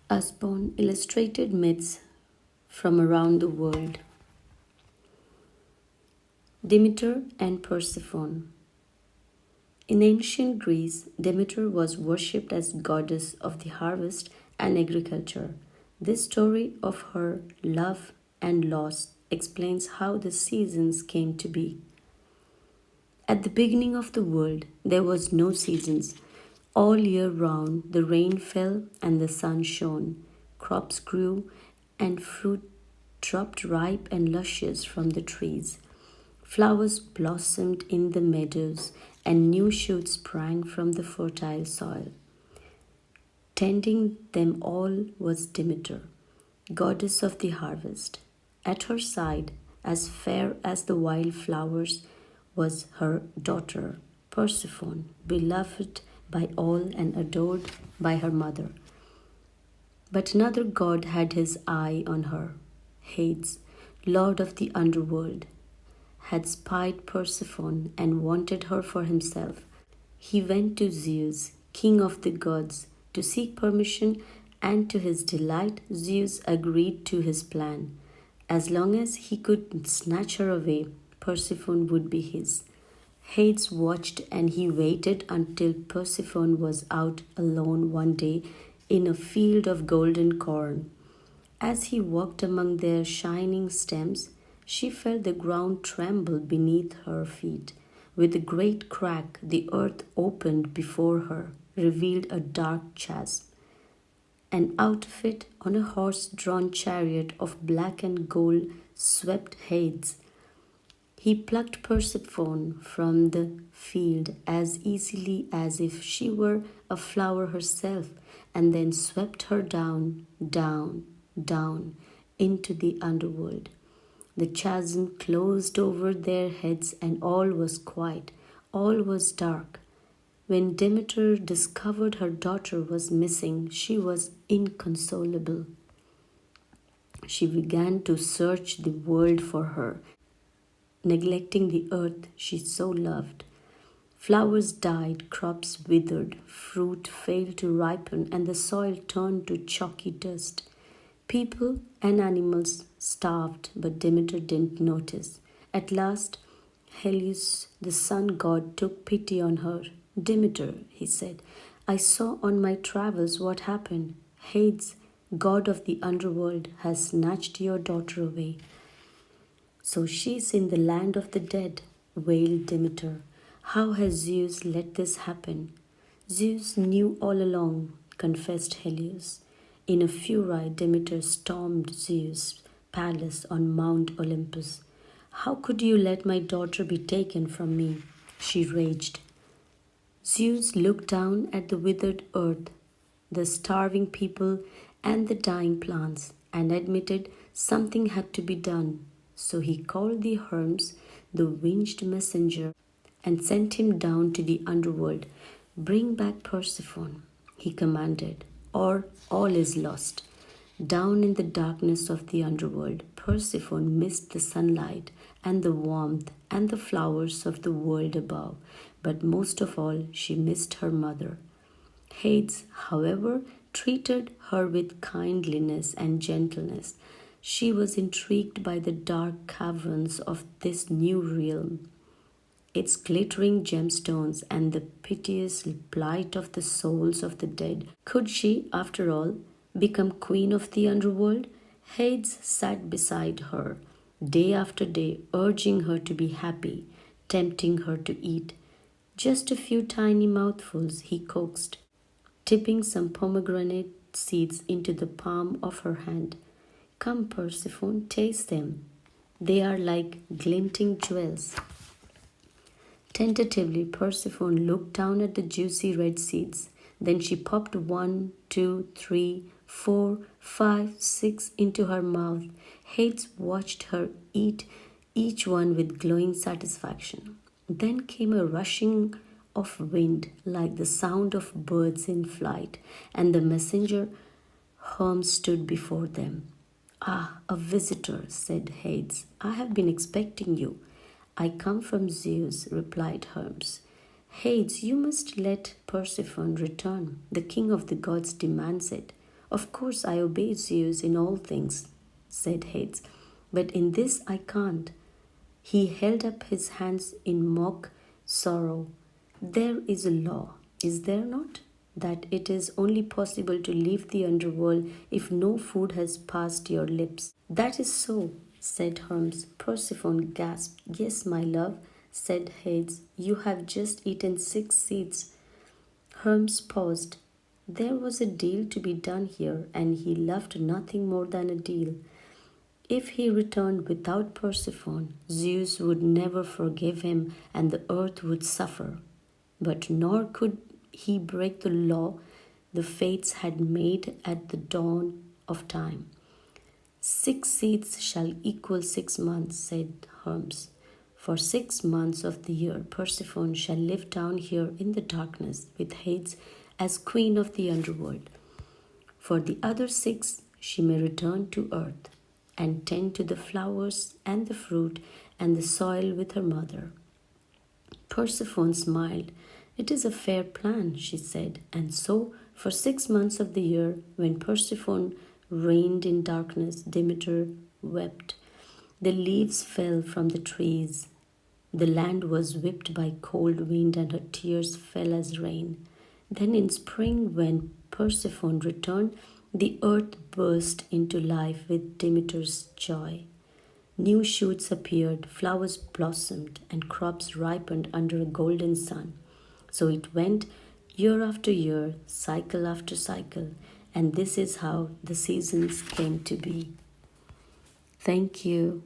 Usborne Illustrated Myths from Around the World. Demeter and Persephone. In ancient Greece, Demeter was worshipped as goddess of the harvest and agriculture. This story of her love and loss explains how the seasons came to be. At the beginning of the world, there was no seasons. All year round, the rain fell and the sun shone. Crops grew and fruit dropped ripe and luscious from the trees. Flowers blossomed in the meadows and new shoots sprang from the fertile soil. Tending them all was Demeter, goddess of the harvest. At her side, as fair as the wild flowers, was her daughter, Persephone, beloved by all and adored by her mother. But another god had his eye on her. Hades, lord of the underworld, had spied Persephone and wanted her for himself. He went to Zeus, king of the gods, to seek permission, and to his delight, Zeus agreed to his plan. As long as he could snatch her away, Persephone would be his. Hades watched and he waited until Persephone was out alone one day in a field of golden corn. As he walked among their shining stems, she felt the ground tremble beneath her feet. With a great crack, the earth opened before her, revealed a dark chasm. And out of it, on a horse-drawn chariot of black and gold, swept Hades. He plucked Persephone from the field as easily as if she were a flower herself, and then swept her down, down, down into the underworld. The chasm closed over their heads, and all was quiet, all was dark. When Demeter discovered her daughter was missing, she was inconsolable. She began to search the world for her, neglecting the earth she so loved. Flowers died, crops withered, fruit failed to ripen, and the soil turned to chalky dust. People and animals starved, but Demeter didn't notice. At last, Helios, the sun god, took pity on her. "Demeter," he said, "I saw on my travels what happened. Hades, god of the underworld, has snatched your daughter away." "So she's in the land of the dead," wailed Demeter. "How has Zeus let this happen?" "Zeus knew all along," confessed Helios. In a fury, Demeter stormed Zeus' palace on Mount Olympus. "How could you let my daughter be taken from me?" she raged. Zeus looked down at the withered earth, the starving people, and the dying plants, and admitted something had to be done. So he called the Hermes, the winged messenger, and sent him down to the underworld. "Bring back Persephone," he commanded, "or all is lost." Down in the darkness of the underworld, Persephone missed the sunlight and the warmth and the flowers of the world above, but most of all, she missed her mother. Hades, however, treated her with kindliness and gentleness. She was intrigued by the dark caverns of this new realm, its glittering gemstones and the piteous plight of the souls of the dead. Could she, after all, become queen of the underworld? Hades sat beside her, day after day, urging her to be happy, tempting her to eat. "Just a few tiny mouthfuls," he coaxed, tipping some pomegranate seeds into the palm of her hand. "Come, Persephone, taste them. They are like glinting jewels." Tentatively, Persephone looked down at the juicy red seeds. Then she popped 1, 2, 3, 4, 5, 6 into her mouth. Hades watched her eat each one with glowing satisfaction. Then came a rushing of wind, like the sound of birds in flight, and the messenger Hermes stood before them. "Ah, a visitor," said Hades. "I have been expecting you." "I come from Zeus," replied Hermes. "Hades, you must let Persephone return. The king of the gods demands it." Of course, I obey Zeus in all things, said Hades, but in this I can't. He held up his hands in mock sorrow. There is a law, is there not? That it is only possible to leave the underworld if no food has passed your lips. That is so, said Hermes. Persephone gasped. Yes, my love, said Hades. You have just eaten 6 seeds. Hermes paused. There was a deal to be done here, and he loved nothing more than a deal. If he returned without Persephone, Zeus would never forgive him and the earth would suffer. But nor could he break the law the fates had made at the dawn of time. 6 seeds shall equal 6 months, said Hermes. For 6 months of the year, Persephone shall live down here in the darkness with Hades as queen of the underworld. For the other 6, she may return to earth and tend to the flowers and the fruit and the soil with her mother. Persephone smiled. It is a fair plan, she said, and so for 6 months of the year, when Persephone reigned in darkness, Demeter wept. The leaves fell from the trees. The land was whipped by cold wind, and her tears fell as rain. Then in spring, when Persephone returned, the earth burst into life with Demeter's joy. New shoots appeared, flowers blossomed, and crops ripened under a golden sun. So it went year after year, cycle after cycle, and this is how the seasons came to be. Thank you.